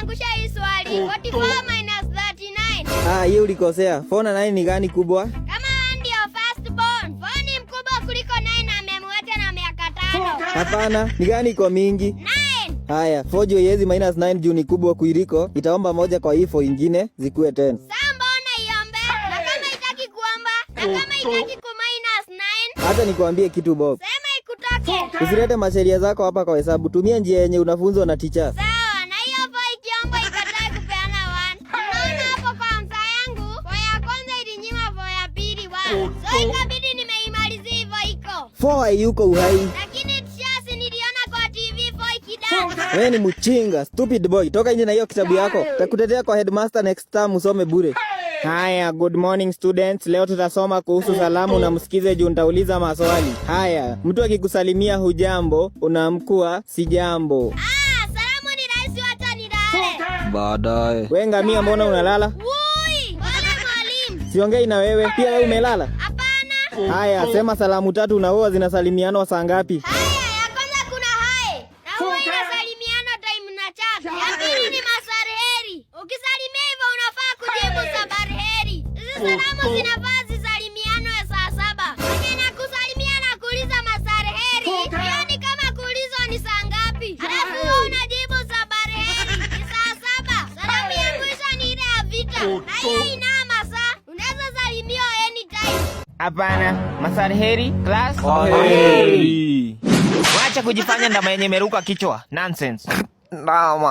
kuangusha hii swali. 44 minus 39. Hiyo ulikosea. 4 na 9 ni gani kubwa? Kama ndio first born, 4 ni mkubwa kuliko 9 na amemweta na miaka 5. Hapana, ni gani iko mingi? 9. Haya, 4 juu yezi minus 9 juu ni kubwa kuiliko, itaomba moja kwa hii 4 ingine zikuwe 10. Sasa mbona iombe? Na kama itaki kuomba, na kama itaki ku minus 9? Hata nikwambie kitu Bob. Sema ikutoke. Usilete masheria zako hapa kwa hesabu. Tumia njia yenye unafunzwa na teacher. Sawa, na hiyo 4 ikiomba ikatae kupeana 1. Unaona hapo kwa amsa yangu, 4 ya kwanza ilinyima 4 ya pili 1. So ikabidi nimeimalizia hivyo iko. 4 haiyuko uhai. Lakini tishasi niliona kwa TV 4 ikidance. Wewe ni mchinga, stupid boy. Toka nje na hiyo kitabu yako. Takutetea kwa headmaster next time usome bure. Haya, good morning students. Leo tutasoma kuhusu salamu na msikize juu nitauliza maswali. Haya, mtu akikusalimia hujambo, unaamkua si jambo. Salamu ni rahisi hata nilale. Baadaye. Wewe ngamia mbona unalala? Woi, wala mwalimu. Siongei na wewe. Pia wewe umelala? Hapana. Haya, sema salamu tatu na huwa zinasalimiana saa ngapi? Haya, ya kwanza kuna hai. Na huwa inasalimiana time na chat. Ya pili ni masariheri. Ukisalimia hivyo unafaa kujibu sabariheri. Hizi salamu zinafaa zisalimiano ya saa 7. Lakini kusalimia na kuuliza masariheri. Hiyo ni kama kuulizwa ni saa ngapi. Alafu wewe unajibu sabariheri. Ni saa 7. Salamu ya mwisho ni ile ya vita. Na hiyo ina masaa. Unaweza salimiwa anytime. Hapana, masariheri class. Heri. Wacha kujifanya ndama yenye meruka kichwa. Nonsense. Ndama.